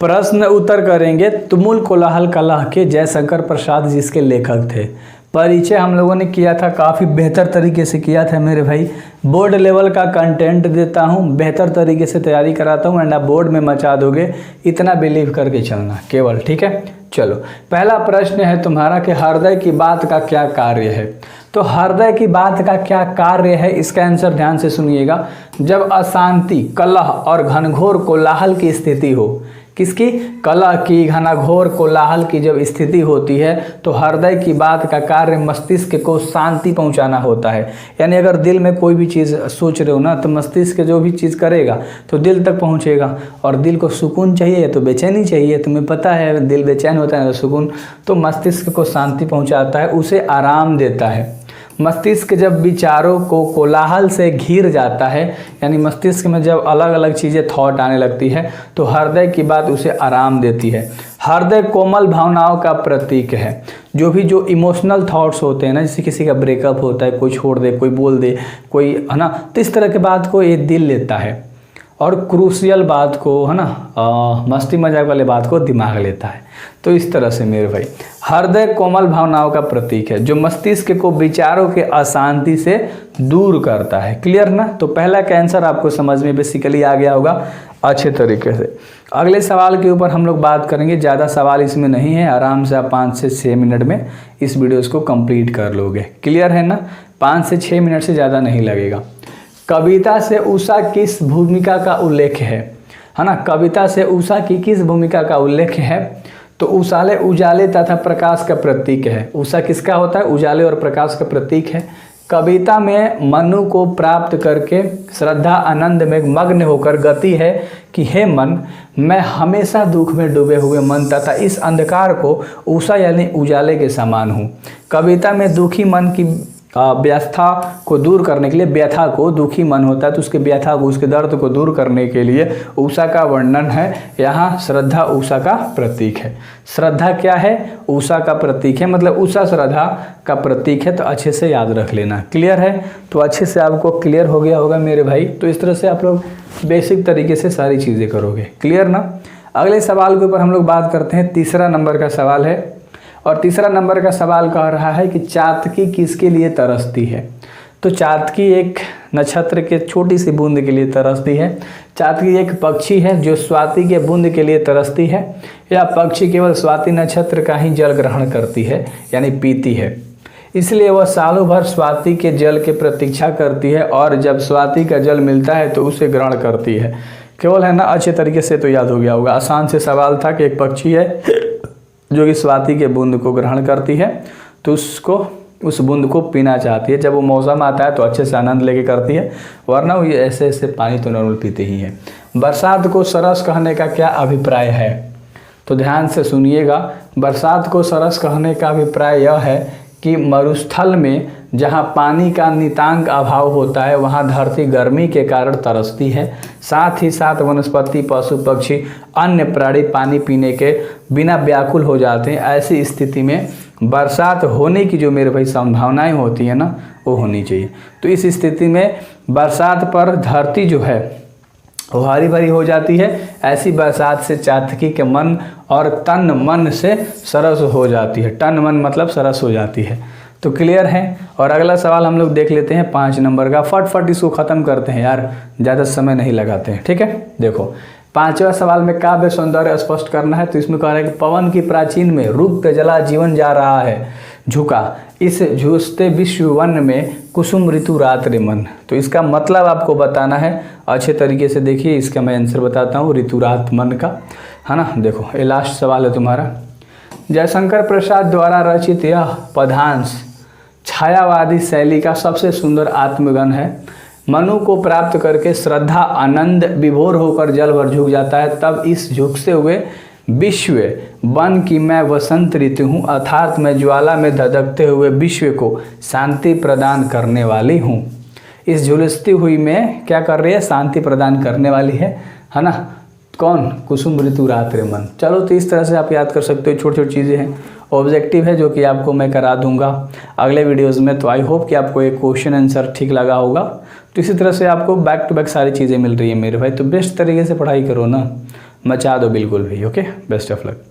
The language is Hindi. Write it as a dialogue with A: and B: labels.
A: प्रश्न उत्तर करेंगे तुमुल कोलाहल कला के जयशंकर प्रसाद जिसके लेखक थे। परिचय हम लोगों ने किया था, काफ़ी बेहतर तरीके से किया था मेरे भाई। बोर्ड लेवल का कंटेंट देता हूँ, बेहतर तरीके से तैयारी कराता हूँ एंड आप बोर्ड में मचा दोगे, इतना बिलीव करके चलना केवल, ठीक है। चलो पहला प्रश्न है तुम्हारा कि हृदय की बात का क्या कार्य है। तो हृदय की बात का क्या कार्य है, इसका आंसर ध्यान से सुनिएगा। जब अशांति, कलह और घनघोर कोलाहल की स्थिति हो, किसकी, कलह की, घनघोर कोलाहल की जब स्थिति होती है तो हृदय की बात का कार्य मस्तिष्क को शांति पहुंचाना होता है। यानी अगर दिल में कोई भी चीज़ सोच रहे हो ना तो मस्तिष्क जो भी चीज़ करेगा तो दिल तक पहुंचेगा। और दिल को सुकून चाहिए तो बेचैनी चाहिए, तुम्हें पता है दिल बेचैन होता है तो सुकून, तो मस्तिष्क को शांति पहुँचाता है, उसे आराम देता है। मस्तिष्क जब विचारों को कोलाहल से घिर जाता है, यानी मस्तिष्क में जब अलग अलग चीज़ें थॉट आने लगती है तो हृदय की बात उसे आराम देती है। हृदय कोमल भावनाओं का प्रतीक है। जो इमोशनल थॉट्स होते हैं ना, जैसे किसी का ब्रेकअप होता है, कोई छोड़ दे, कोई बोल दे, कोई है ना, तो इस तरह के बात को ये दिल लेता है। और क्रूशियल बात को, है ना, मस्ती मजाक वाले बात को दिमाग लेता है। तो इस तरह से मेरे भाई हृदय कोमल भावनाओं का प्रतीक है जो मस्तिष्क को विचारों के अशांति से दूर करता है। क्लियर ना। तो पहला का आंसर आपको समझ में बेसिकली आ गया होगा अच्छे तरीके से। अगले सवाल के ऊपर हम लोग बात करेंगे, ज़्यादा सवाल इसमें नहीं है, आराम से आप 5 से 6 मिनट में इस वीडियोज़ को कंप्लीट कर लोगे। क्लियर है ना, 5 से 6 मिनट से ज़्यादा नहीं लगेगा। कविता से उषा किस भूमिका का उल्लेख है ना, कविता से उषा की किस भूमिका का उल्लेख है। तो उषाले उजाले तथा प्रकाश का प्रतीक है। उषा किसका होता है, उजाले और प्रकाश का प्रतीक है। कविता में मनु को प्राप्त करके श्रद्धा आनंद में मग्न होकर गति है कि हे मन, मैं हमेशा दुख में डूबे हुए मन तथा इस अंधकार को उषा यानी उजाले के समान हूँ। कविता में दुखी मन की व्यथा को दूर करने के लिए, व्यथा को, दुखी मन होता है तो उसके व्यथा को, उसके दर्द को दूर करने के लिए उषा का वर्णन है। यहाँ श्रद्धा उषा का प्रतीक है। श्रद्धा क्या है, उषा का प्रतीक है, मतलब उषा श्रद्धा का प्रतीक है। तो अच्छे से याद रख लेना। क्लियर है, तो अच्छे से आपको क्लियर हो गया होगा मेरे भाई। तो इस तरह से आप लोग बेसिक तरीके से सारी चीज़ें करोगे। क्लियर ना। अगले सवाल के ऊपर हम लोग बात करते हैं। तीसरा नंबर का सवाल है और तीसरा नंबर का सवाल कह रहा है कि चातकी किसके लिए तरसती है। तो चातकी एक नक्षत्र के छोटी सी बूंद के लिए तरसती है। चातकी एक पक्षी है जो स्वाति के बूंद के लिए तरसती है। यह पक्षी केवल स्वाति नक्षत्र का ही जल ग्रहण करती है, यानी पीती है। इसलिए वह सालों भर स्वाति के जल की प्रतीक्षा करती है और जब स्वाति का जल मिलता है तो उसे ग्रहण करती है। केवल है ना, अच्छे तरीके से तो याद हो गया होगा। आसान से सवाल था कि एक पक्षी है जो कि स्वाति के बूंद को ग्रहण करती है, तो उसको, उस बूंद को पीना चाहती है। जब वो मौसम आता है तो अच्छे से आनंद लेके करती है, वरना वो ऐसे ऐसे पानी तो नॉर्मल पीते ही है। बरसात को सरस कहने का क्या अभिप्राय है। तो ध्यान से सुनिएगा। बरसात को सरस कहने का अभिप्राय यह है कि मरुस्थल में जहाँ पानी का नितांक अभाव होता है वहाँ धरती गर्मी के कारण तरसती है। साथ ही साथ वनस्पति, पशु पक्षी, अन्य प्राणी पानी पीने के बिना व्याकुल हो जाते हैं। ऐसी स्थिति में बरसात होने की जो मेरे भाई संभावनाएं होती है ना, वो होनी चाहिए। तो इस स्थिति में बरसात पर धरती जो है वो हरी भरी हो जाती है। ऐसी बरसात से चातकी के मन और तन मन से सरस हो जाती है। तन मन मतलब सरस हो जाती है। तो क्लियर है। और अगला सवाल हम लोग देख लेते हैं 5 नंबर का। फट इसको ख़त्म करते हैं यार, ज़्यादा समय नहीं लगाते हैं, ठीक है। देखो 5वां सवाल में काव्य सौंदर्य स्पष्ट करना है। तो इसमें कह रहा है कि पवन की प्राचीन में रुक्त जला जीवन जा रहा है झुका, इस झुसते विश्व वन में कुसुम ऋतु रात्रि मन। तो इसका मतलब आपको बताना है अच्छे तरीके से। देखिए इसका मैं आंसर बताता हूँ, ऋतु रात मन का, है ना। देखो ये लास्ट सवाल है तुम्हारा। जयशंकर प्रसाद द्वारा रचित यह पदांश छायावादी शैली का सबसे सुंदर आत्मगन है। मनु को प्राप्त करके श्रद्धा आनंद विभोर होकर जल भर झुक जाता है, तब इस झुकते हुए विश्व वन की मैं वसंत ऋतु हूँ, अर्थात मैं ज्वाला में धधकते हुए विश्व को शांति प्रदान करने वाली हूँ। इस झुलसती हुई में क्या कर रही है, शांति प्रदान करने वाली है ना। कौन, कुसुम ऋतु रात्रि मन। चलो तो इस तरह से आप याद कर सकते हो, छोटी छोटी चीज़ें हैं। ऑब्जेक्टिव है जो कि आपको मैं करा दूंगा अगले वीडियोस में। तो आई होप कि आपको एक क्वेश्चन आंसर ठीक लगा होगा। तो इसी तरह से आपको बैक टू बैक सारी चीज़ें मिल रही है मेरे भाई। तो बेस्ट तरीके से पढ़ाई करो ना, मचा दो बिल्कुल भाई। Okay, best of luck.